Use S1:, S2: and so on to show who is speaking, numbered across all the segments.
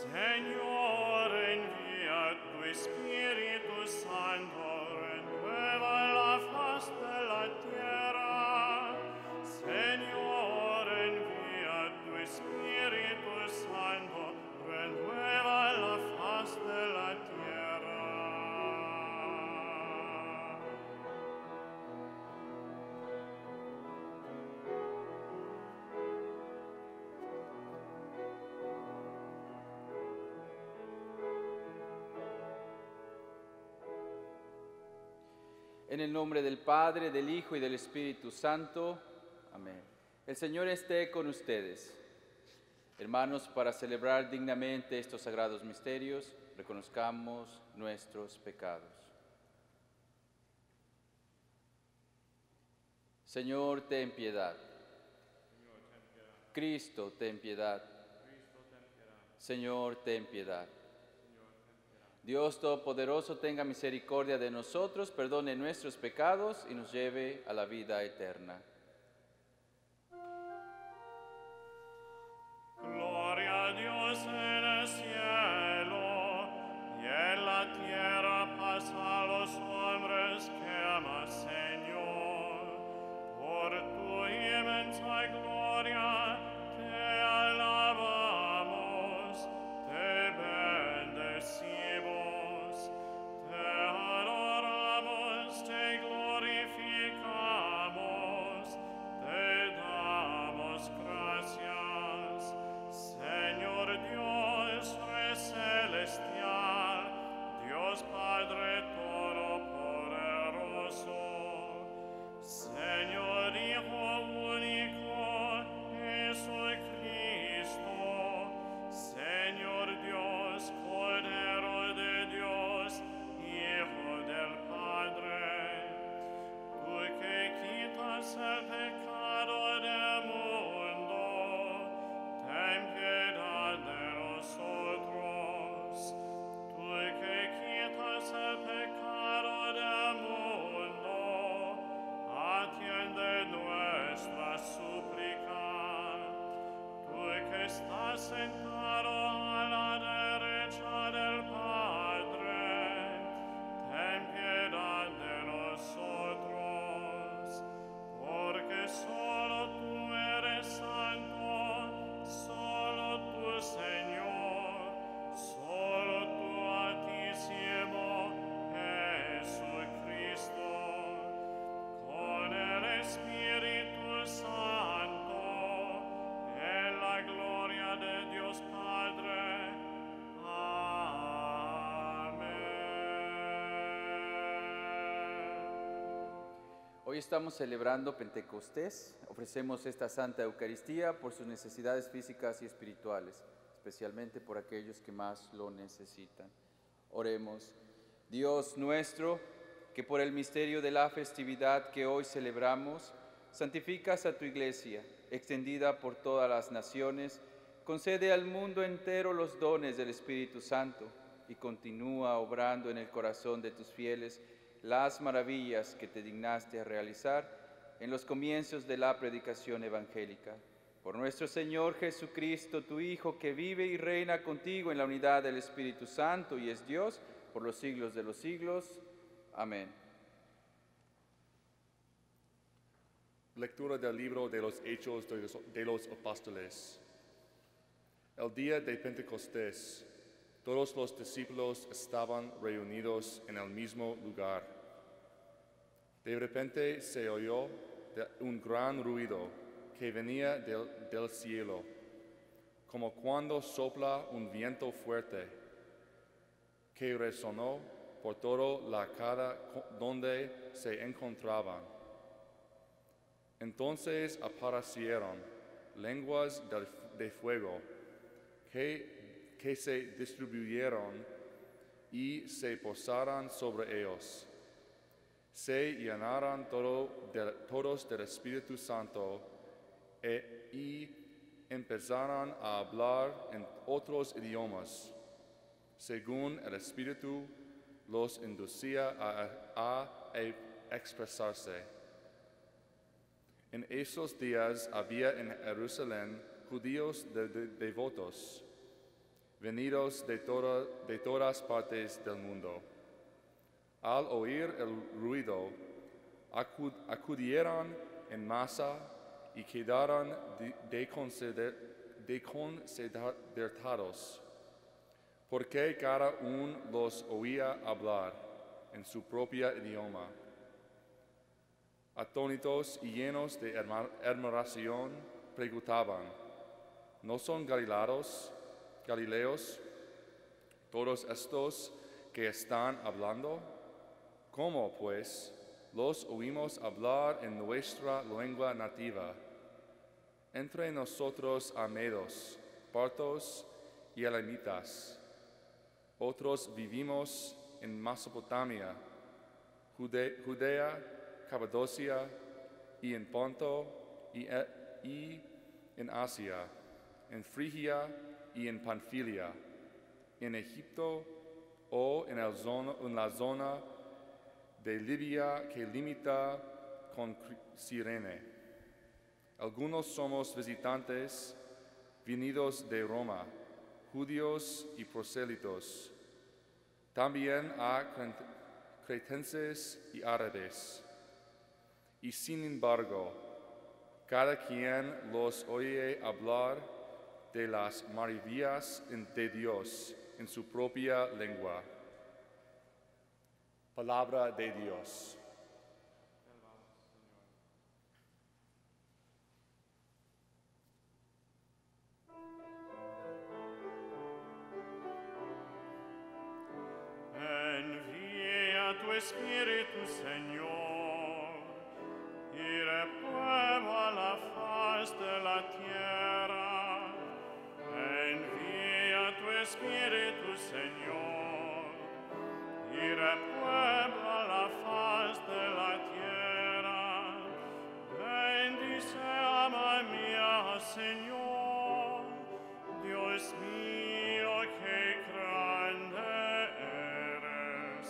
S1: Señor, envía tu Espíritu Santo, renueva la faz de la tierra. Señor, envía tu Espíritu Santo, renueva la faz de la tierra.
S2: En el nombre del Padre, del Hijo y del Espíritu Santo. Amén. El Señor esté con ustedes. Hermanos, para celebrar dignamente estos sagrados misterios, reconozcamos nuestros pecados. Señor, ten piedad. Cristo, ten piedad. Señor, ten piedad. Dios Todopoderoso tenga misericordia de nosotros, perdone nuestros pecados y nos lleve a la vida eterna.
S1: Gloria a Dios en el cielo, y en la tierra paz a los hombres que ama, Señor. Por tu inmensa gloria te alabamos, te bendecimos, te adoramos, te glorificamos, te damos gracias. Señor Dios, Rey celestial, Dios Padre todopoderoso, Señor Hijo único, Jesucristo, Señor Dios, Cordero de Dios, Hijo del Padre, tú que quitas el pecado del mundo, ten piedad de nosotros. Tú que quitas el pecado del mundo, atiende nuestra súplica. Tú que estás sentado a la derecha del Padre, ten piedad de nosotros. Porque solo tú eres santo, solo tú, Señor, solo tú, Altísimo Jesucristo, con el Espíritu Santo, en la gloria de Dios Padre. Amén.
S2: Hoy estamos celebrando Pentecostés. Ofrecemos esta Santa Eucaristía por sus necesidades físicas y espirituales, especialmente por aquellos que más lo necesitan. Oremos. Dios nuestro, que por el misterio de la festividad que hoy celebramos, santificas a tu Iglesia, extendida por todas las naciones, concede al mundo entero los dones del Espíritu Santo y continúa obrando en el corazón de tus fieles las maravillas que te dignaste a realizar en los comienzos de la predicación evangélica. Por nuestro Señor Jesucristo, tu Hijo, que vive y reina contigo en la unidad del Espíritu Santo y es Dios por los siglos de los siglos. Amén.
S3: Lectura del libro de los Hechos de los Apóstoles. El día de Pentecostés, todos los discípulos estaban reunidos en el mismo lugar. De repente se oyó un gran ruido que venía del cielo, como cuando sopla un viento fuerte, que resonó por toda la casa donde se encontraban. Entonces aparecieron lenguas de fuego que se distribuyeron y se posaron sobre ellos. Se llenaron todos del Espíritu Santo y empezaron a hablar en otros idiomas, según el Espíritu los inducía a expresarse. En esos días había en Jerusalén judíos devotos. venidos de todas partes del mundo. Al oír el ruido, acudieron en masa y quedaron desconcertados, porque cada uno los oía hablar en su propio idioma. Atónitos y llenos de admiración, preguntaban: ¿no son galileos todos estos que están hablando? ¿Cómo, pues, los oímos hablar en nuestra lengua nativa? Entre nosotros hay medos, partos y elamitas. Otros vivimos en Mesopotamia, Judea, Capadocia y en Ponto y en Asia, en Frigia y en Panfilia, en Egipto o en la zona de Libia que limita con Cirene. Algunos somos visitantes venidos de Roma, judíos y prosélitos. También hay cretenses y árabes. Y sin embargo, cada quien los oye hablar de las maravillas de Dios en su propia lengua. Palabra de Dios.
S1: Envía tu Espíritu, Señor, y renueva la faz de la tierra. Envía tu Espíritu, Señor, y renueva la faz de la tierra. Bendice, alma mía, Señor, Dios mío, que grande eres.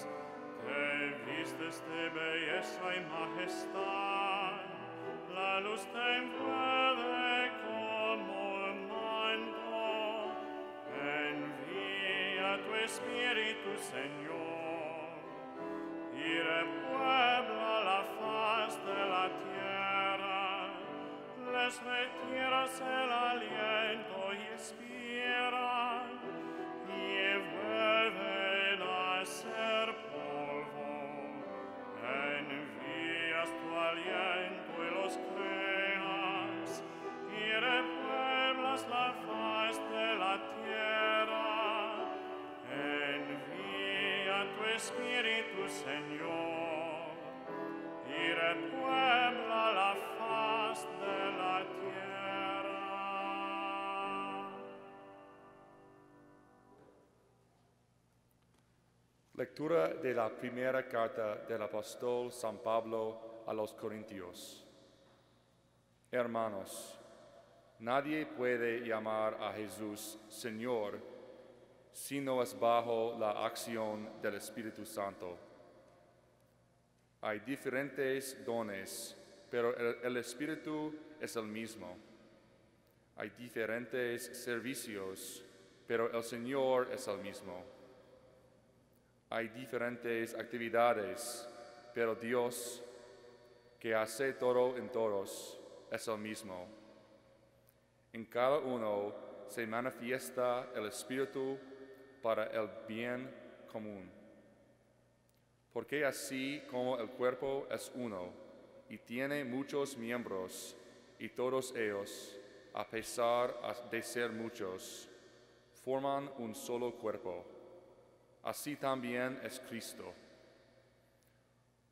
S1: Te vistes de belleza y majestad, la luz te envuelve como un manto. Envía tu Espíritu, Señor, y repuebla la faz de la tierra. Les retiras el aliento y expiran, y vuelven a ser polvo. Envías tu aliento y los creas, y repueblas la faz de la tierra. Envía tu Espíritu, Señor, y repuebla la faz de la tierra.
S3: Lectura de la primera carta del apóstol San Pablo a los Corintios. Hermanos, nadie puede llamar a Jesús Señor si no es bajo la acción del Espíritu Santo. Hay diferentes dones, pero el Espíritu es el mismo. Hay diferentes servicios, pero el Señor es el mismo. Hay diferentes actividades, pero Dios, que hace todo en todos, es el mismo. En cada uno se manifiesta el Espíritu para el bien común. Porque así como el cuerpo es uno y tiene muchos miembros, y todos ellos, a pesar de ser muchos, forman un solo cuerpo, así también es Cristo.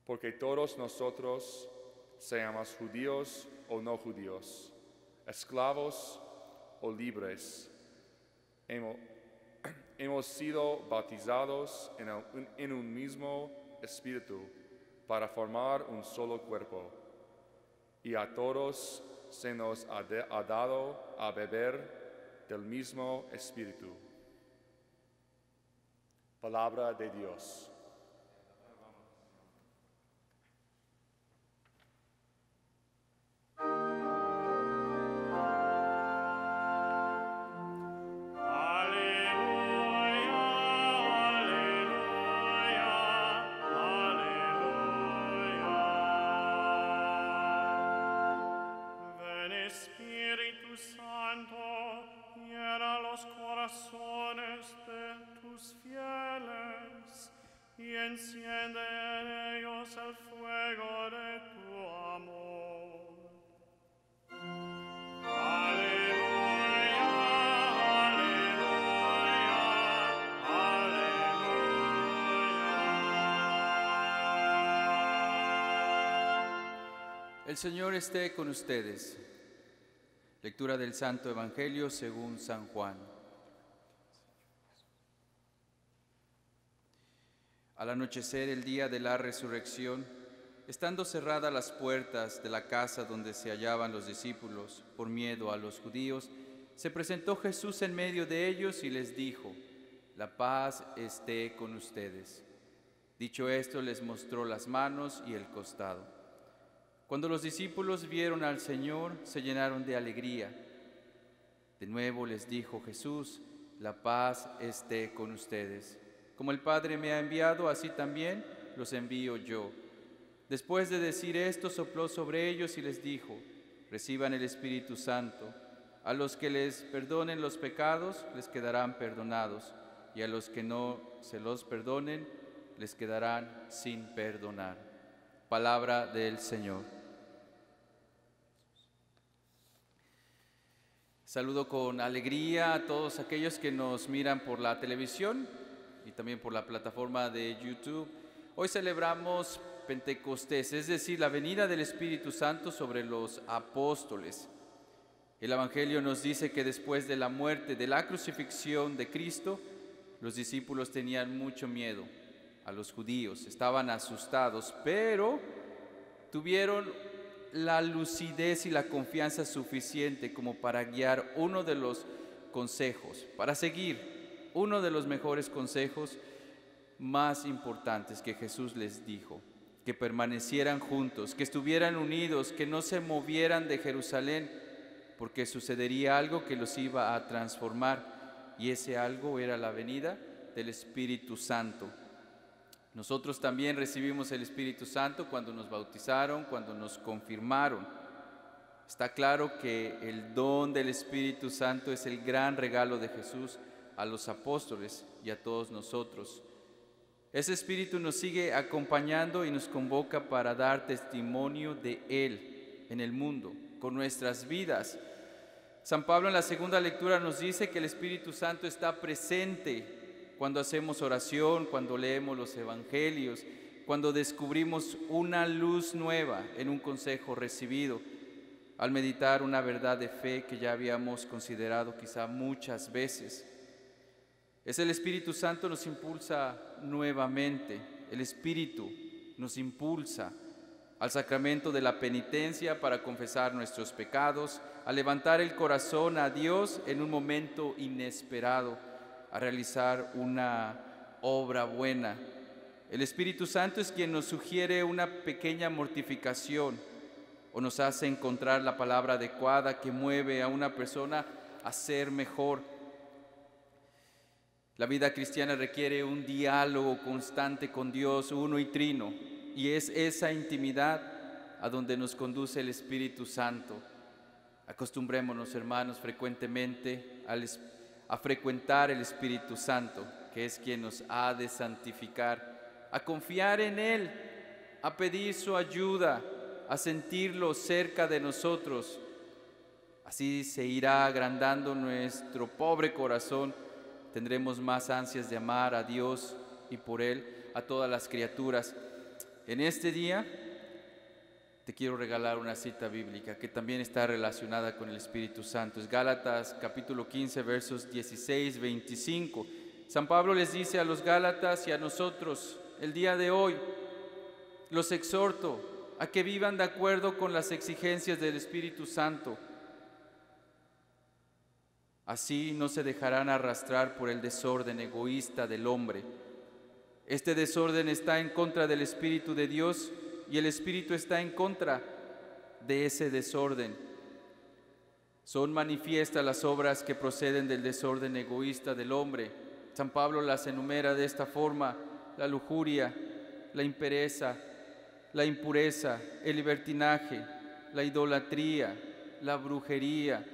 S3: Porque todos nosotros, seamos judíos o no judíos, esclavos o libres, hemos sido bautizados en un mismo Espíritu para formar un solo cuerpo, y a todos se nos ha dado a beber del mismo Espíritu. Palabra de Dios.
S1: Aleluya. Espíritu Santo, llena los corazones de tus fieles y enciende en ellos el fuego de tu amor. Aleluya, aleluya, aleluya.
S2: El Señor esté con ustedes. Lectura del Santo Evangelio según San Juan. Al anochecer el día de la resurrección, estando cerradas las puertas de la casa donde se hallaban los discípulos, por miedo a los judíos, se presentó Jesús en medio de ellos y les dijo: «La paz esté con ustedes». Dicho esto, les mostró las manos y el costado. Cuando los discípulos vieron al Señor, se llenaron de alegría. De nuevo les dijo Jesús: «La paz esté con ustedes. Como el Padre me ha enviado, así también los envío yo». Después de decir esto, sopló sobre ellos y les dijo: «Reciban el Espíritu Santo. A los que les perdonen los pecados, les quedarán perdonados, y a los que no se los perdonen, les quedarán sin perdonar». Palabra del Señor. Saludo con alegría a todos aquellos que nos miran por la televisión y también por la plataforma de YouTube. Hoy celebramos Pentecostés, es decir, la venida del Espíritu Santo sobre los apóstoles. El Evangelio nos dice que después de la muerte, de la crucifixión de Cristo, los discípulos tenían mucho miedo a los judíos, estaban asustados, pero tuvieron la lucidez y la confianza suficiente como para guiar uno de los consejos, para seguir uno de los mejores consejos más importantes que Jesús les dijo: que permanecieran juntos, que estuvieran unidos, que no se movieran de Jerusalén, porque sucedería algo que los iba a transformar, y ese algo era la venida del Espíritu Santo. Nosotros también recibimos el Espíritu Santo cuando nos bautizaron, cuando nos confirmaron. Está claro que el don del Espíritu Santo es el gran regalo de Jesús a los apóstoles y a todos nosotros. Ese Espíritu nos sigue acompañando y nos convoca para dar testimonio de Él en el mundo, con nuestras vidas. San Pablo en la segunda lectura nos dice que el Espíritu Santo está presente cuando hacemos oración, cuando leemos los evangelios, cuando descubrimos una luz nueva en un consejo recibido, al meditar una verdad de fe que ya habíamos considerado quizá muchas veces. Es el Espíritu Santo nos impulsa nuevamente, el Espíritu nos impulsa al sacramento de la penitencia para confesar nuestros pecados, a levantar el corazón a Dios en un momento inesperado, a realizar una obra buena. El Espíritu Santo es quien nos sugiere una pequeña mortificación o nos hace encontrar la palabra adecuada que mueve a una persona a ser mejor. La vida cristiana requiere un diálogo constante con Dios, uno y trino, y es esa intimidad a donde nos conduce el Espíritu Santo. Acostumbrémonos, hermanos, frecuentemente a frecuentar el Espíritu Santo, que es quien nos ha de santificar, a confiar en Él, a pedir su ayuda, a sentirlo cerca de nosotros. Así se irá agrandando nuestro pobre corazón, tendremos más ansias de amar a Dios y por Él a todas las criaturas. En este día te quiero regalar una cita bíblica que también está relacionada con el Espíritu Santo. Es Gálatas capítulo 15, versos 16-25. San Pablo les dice a los Gálatas y a nosotros el día de hoy: los exhorto a que vivan de acuerdo con las exigencias del Espíritu Santo. Así no se dejarán arrastrar por el desorden egoísta del hombre. Este desorden está en contra del Espíritu de Dios y el Espíritu está en contra de ese desorden. Son manifiestas las obras que proceden del desorden egoísta del hombre. San Pablo las enumera de esta forma: la lujuria, la impureza, el libertinaje, la idolatría, la brujería,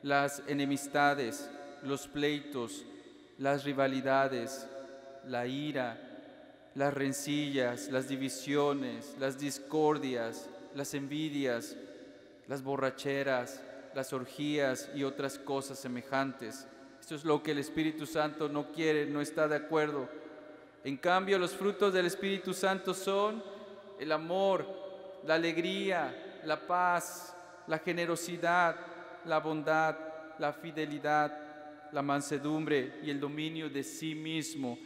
S2: las enemistades, los pleitos, las rivalidades, la ira, las rencillas, las divisiones, las discordias, las envidias, las borracheras, las orgías y otras cosas semejantes. Esto es lo que el Espíritu Santo no quiere, no está de acuerdo. En cambio, los frutos del Espíritu Santo son el amor, la alegría, la paz, la generosidad, la bondad, la fidelidad, la mansedumbre y el dominio de sí mismo.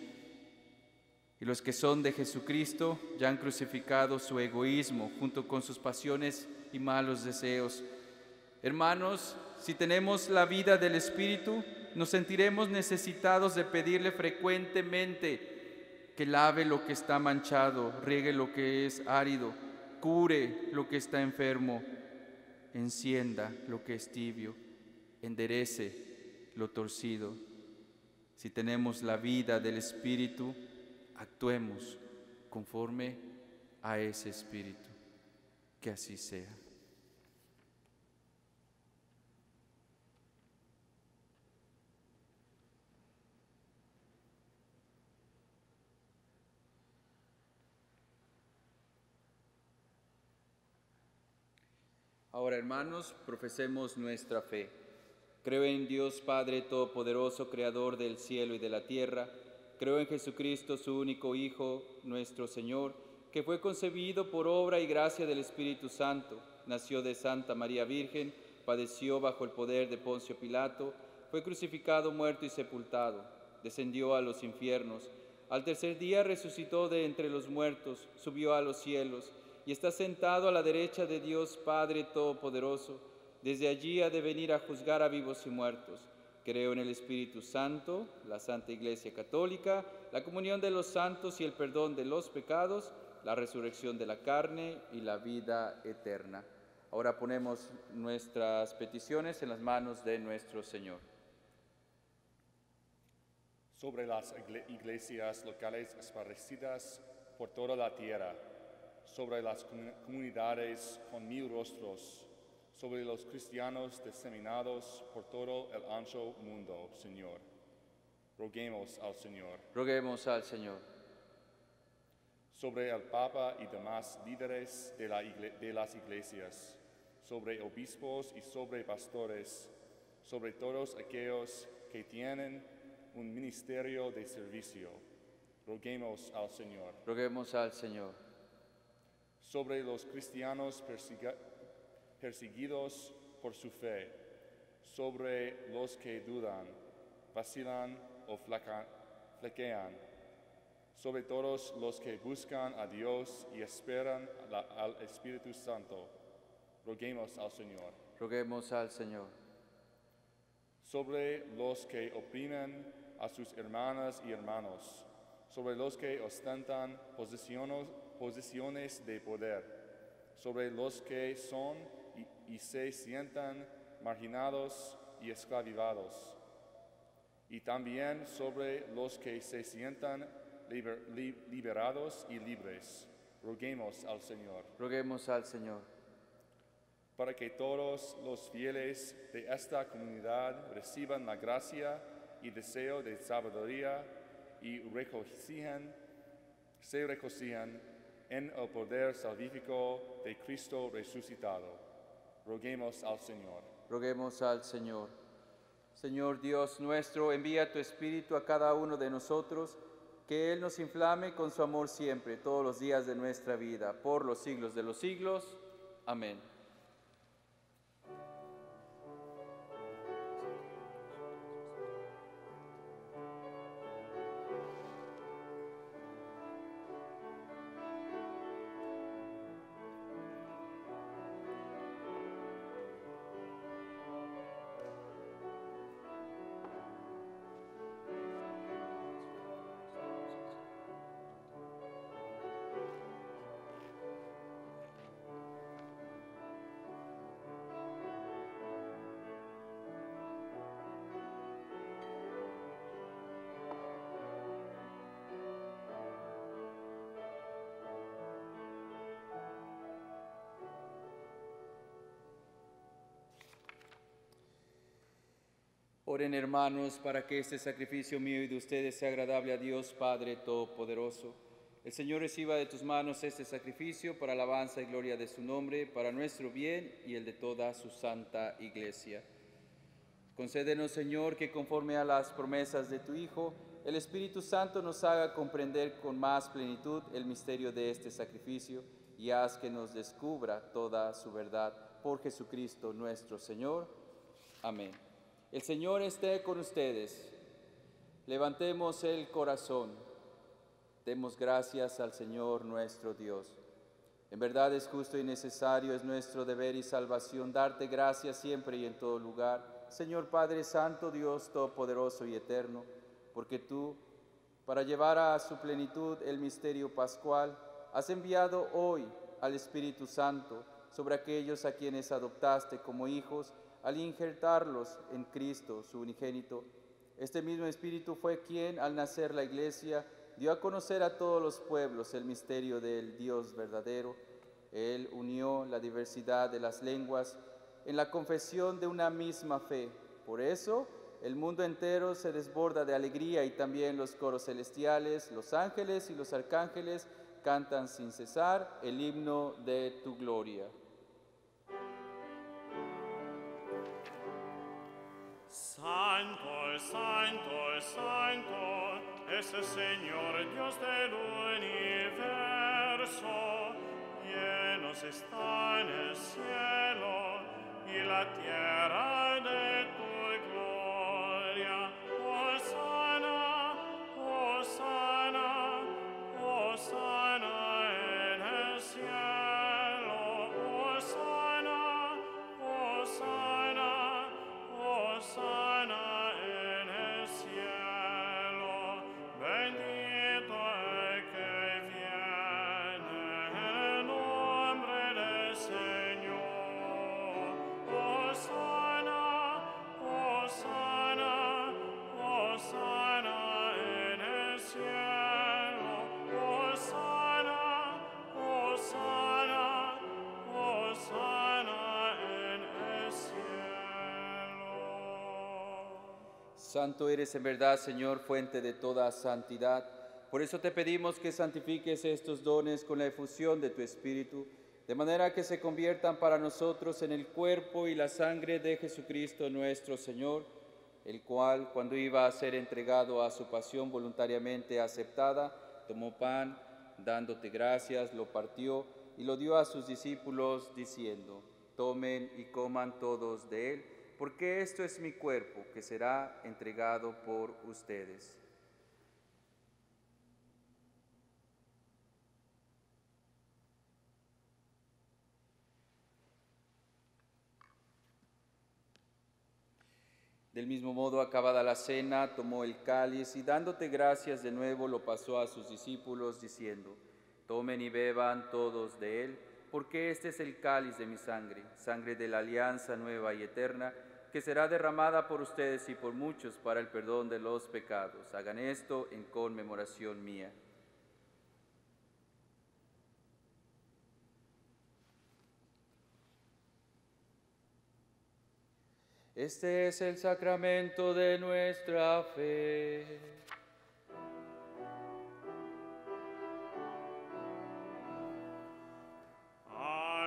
S2: Y los que son de Jesucristo ya han crucificado su egoísmo junto con sus pasiones y malos deseos. Hermanos, si tenemos la vida del Espíritu, nos sentiremos necesitados de pedirle frecuentemente que lave lo que está manchado, riegue lo que es árido, cure lo que está enfermo, encienda lo que es tibio, enderece lo torcido. Si tenemos la vida del Espíritu, actuemos conforme a ese Espíritu. Que así sea. Ahora, hermanos, profesemos nuestra fe. Creo en Dios Padre Todopoderoso, Creador del cielo y de la tierra. Creo en Jesucristo, su único Hijo, nuestro Señor, que fue concebido por obra y gracia del Espíritu Santo. Nació de Santa María Virgen, padeció bajo el poder de Poncio Pilato, fue crucificado, muerto y sepultado. Descendió a los infiernos. Al tercer día resucitó de entre los muertos, subió a los cielos y está sentado a la derecha de Dios Padre Todopoderoso. Desde allí ha de venir a juzgar a vivos y muertos. Creo en el Espíritu Santo, la Santa Iglesia Católica, la comunión de los santos y el perdón de los pecados, la resurrección de la carne y la vida eterna. Ahora ponemos nuestras peticiones en las manos de nuestro Señor.
S3: Sobre las iglesias locales esparcidas por toda la tierra, sobre las comunidades con 1000 rostros, sobre los cristianos diseminados por todo el ancho mundo, Señor. Roguemos al Señor.
S2: Roguemos al Señor.
S3: Sobre el Papa y demás líderes de las iglesias, sobre obispos y sobre pastores, sobre todos aquellos que tienen un ministerio de servicio. Roguemos al Señor.
S2: Roguemos al Señor.
S3: Sobre los cristianos perseguidos por su fe, sobre los que dudan, vacilan o flaquean, sobre todos los que buscan a Dios y esperan al Espíritu Santo. Roguemos al Señor.
S2: Roguemos al Señor.
S3: Sobre los que oprimen a sus hermanas y hermanos, sobre los que ostentan posiciones de poder, sobre los que son y se sientan marginados y esclavizados, y también sobre los que se sientan liberados y libres. Roguemos al Señor.
S2: Roguemos al Señor.
S3: Para que todos los fieles de esta comunidad reciban la gracia y deseo de sabiduría y se regocijen en el poder salvífico de Cristo resucitado. Roguemos al Señor.
S2: Roguemos al Señor. Señor Dios nuestro, envía tu Espíritu a cada uno de nosotros, que Él nos inflame con su amor siempre, todos los días de nuestra vida, por los siglos de los siglos. Amén. Oren, hermanos, para que este sacrificio mío y de ustedes sea agradable a Dios Padre Todopoderoso. El Señor reciba de tus manos este sacrificio para alabanza y gloria de su nombre, para nuestro bien y el de toda su santa Iglesia. Concédenos, Señor, que conforme a las promesas de tu Hijo, el Espíritu Santo nos haga comprender con más plenitud el misterio de este sacrificio y haz que nos descubra toda su verdad. Por Jesucristo nuestro Señor. Amén. El Señor esté con ustedes. Levantemos el corazón. Demos gracias al Señor nuestro Dios. En verdad es justo y necesario, es nuestro deber y salvación darte gracias siempre y en todo lugar, Señor Padre Santo, Dios Todopoderoso y Eterno, porque tú, para llevar a su plenitud el misterio pascual, has enviado hoy al Espíritu Santo sobre aquellos a quienes adoptaste como hijos, al injertarlos en Cristo, su unigénito. Este mismo Espíritu fue quien, al nacer la Iglesia, dio a conocer a todos los pueblos el misterio del Dios verdadero. Él unió la diversidad de las lenguas en la confesión de una misma fe. Por eso, el mundo entero se desborda de alegría y también los coros celestiales, los ángeles y los arcángeles cantan sin cesar el himno de tu gloria.
S1: Santo, santo, santo es el Señor Dios del universo. Llenos están el cielo y la tierra de tu gloria. Hosana, hosana, hosana en el cielo. Hosana, hosana, hosana en el cielo. Bendito el que viene en el nombre del Señor. Hosana, hosana, hosana en el cielo. Hosana, hosana, hosana en el cielo.
S2: Santo eres en verdad, Señor, fuente de toda santidad. Por eso te pedimos que santifiques estos dones con la efusión de tu Espíritu, de manera que se conviertan para nosotros en el cuerpo y la sangre de Jesucristo nuestro Señor, el cual, cuando iba a ser entregado a su pasión voluntariamente aceptada, tomó pan, dándote gracias, lo partió y lo dio a sus discípulos, diciendo: tomen y coman todos de él, porque esto es mi cuerpo, que será entregado por ustedes. Del mismo modo, acabada la cena, tomó el cáliz y dándote gracias de nuevo, lo pasó a sus discípulos, diciendo: tomen y beban todos de él, porque este es el cáliz de mi sangre, sangre de la alianza nueva y eterna, que será derramada por ustedes y por muchos para el perdón de los pecados. Hagan esto en conmemoración mía. Este es el sacramento de nuestra fe.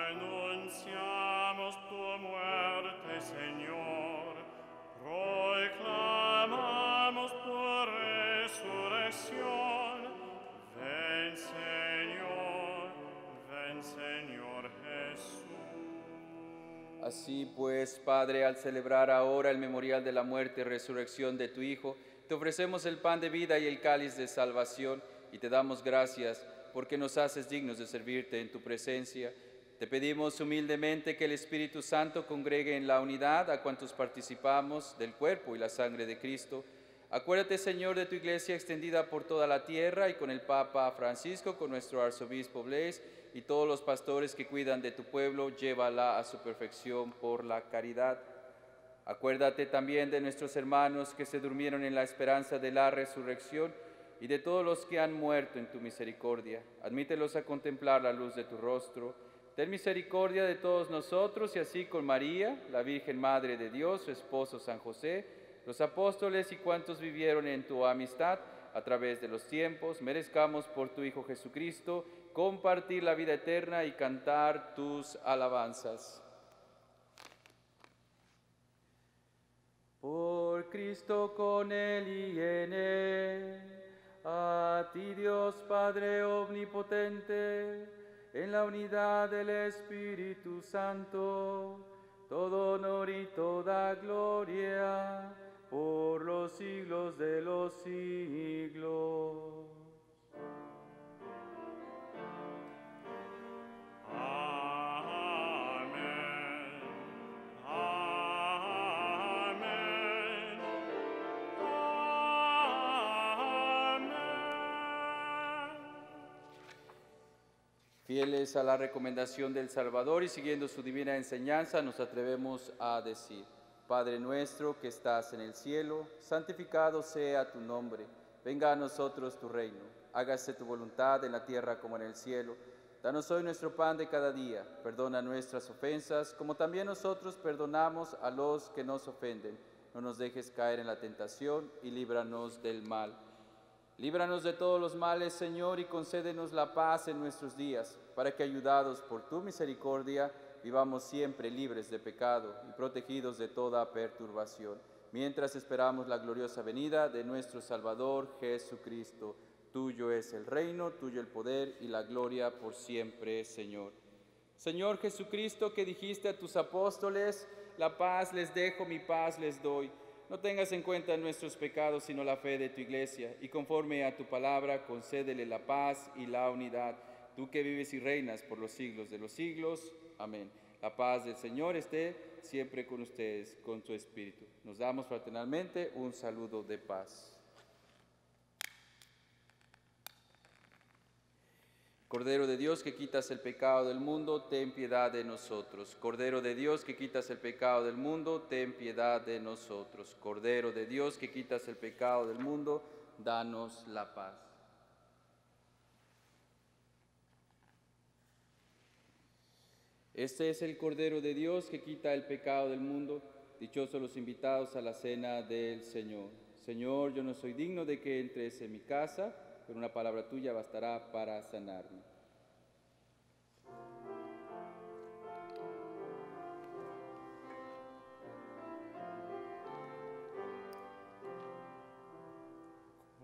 S1: Anunciamos tu muerte, Señor, proclamamos tu resurrección. Ven, Señor Jesús.
S2: Así pues, Padre, al celebrar ahora el memorial de la muerte y resurrección de tu Hijo, te ofrecemos el pan de vida y el cáliz de salvación, y te damos gracias porque nos haces dignos de servirte en tu presencia. Te pedimos humildemente que el Espíritu Santo congregue en la unidad a cuantos participamos del cuerpo y la sangre de Cristo. Acuérdate, Señor, de tu iglesia extendida por toda la tierra y con el Papa Francisco, con nuestro arzobispo Blaise y todos los pastores que cuidan de tu pueblo, llévala a su perfección por la caridad. Acuérdate también de nuestros hermanos que se durmieron en la esperanza de la resurrección y de todos los que han muerto en tu misericordia. Admítelos a contemplar la luz de tu rostro. Ten misericordia de todos nosotros y así con María, la Virgen Madre de Dios, su esposo San José, los apóstoles y cuantos vivieron en tu amistad a través de los tiempos, merezcamos por tu Hijo Jesucristo compartir la vida eterna y cantar tus alabanzas. Por Cristo, con Él y en Él, a ti Dios Padre omnipotente, en la unidad del Espíritu Santo, todo honor y toda gloria, por los siglos de los siglos.
S1: Amén. Amén. Amén.
S2: Fieles a la recomendación del Salvador y siguiendo su divina enseñanza, nos atrevemos a decir: Padre nuestro que estás en el cielo, santificado sea tu nombre. Venga a nosotros tu reino. Hágase tu voluntad en la tierra como en el cielo. Danos hoy nuestro pan de cada día. Perdona nuestras ofensas, como también nosotros perdonamos a los que nos ofenden. No nos dejes caer en la tentación y líbranos del mal. Líbranos de todos los males, Señor, y concédenos la paz en nuestros días, para que, ayudados por tu misericordia, vivamos siempre libres de pecado y protegidos de toda perturbación, mientras esperamos la gloriosa venida de nuestro Salvador Jesucristo. Tuyo es el reino, tuyo el poder y la gloria por siempre, Señor. Señor Jesucristo, que dijiste a tus apóstoles: la paz les dejo, mi paz les doy. No tengas en cuenta nuestros pecados, sino la fe de tu iglesia, y conforme a tu palabra, concédele la paz y la unidad. Tú que vives y reinas por los siglos de los siglos. Amén. La paz del Señor esté siempre con ustedes, con tu espíritu. Nos damos fraternalmente un saludo de paz. Cordero de Dios, que quitas el pecado del mundo, ten piedad de nosotros. Cordero de Dios, que quitas el pecado del mundo, ten piedad de nosotros. Cordero de Dios, que quitas el pecado del mundo, danos la paz. Este es el Cordero de Dios que quita el pecado del mundo. Dichosos los invitados a la cena del Señor. Señor, yo no soy digno de que entres en mi casa, pero una palabra tuya bastará para sanarme.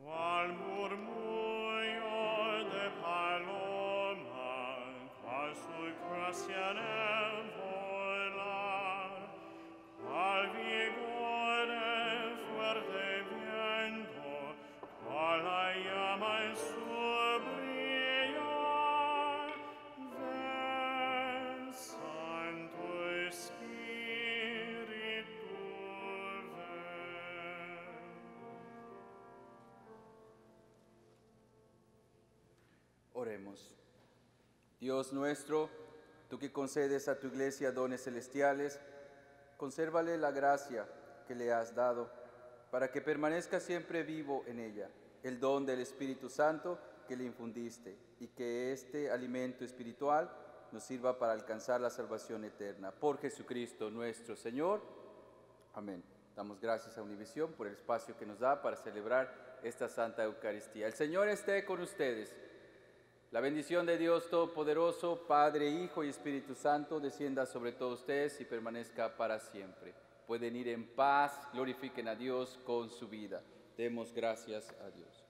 S1: Cual murmullo de paloma, a su gracia volar, cual vigor de fuerte viento, cual la llama en su brillar. Ven, Santo Espíritu, ven.
S2: Oremos. Dios nuestro, tú que concedes a tu iglesia dones celestiales, consérvale la gracia que le has dado, para que permanezca siempre vivo en ella el don del Espíritu Santo que le infundiste, y que este alimento espiritual nos sirva para alcanzar la salvación eterna. Por Jesucristo nuestro Señor. Amén. Damos gracias a Univisión por el espacio que nos da para celebrar esta Santa Eucaristía. El Señor esté con ustedes. La bendición de Dios Todopoderoso, Padre, Hijo y Espíritu Santo, descienda sobre todos ustedes y permanezca para siempre. Pueden ir en paz, glorifiquen a Dios con su vida. Demos gracias a Dios.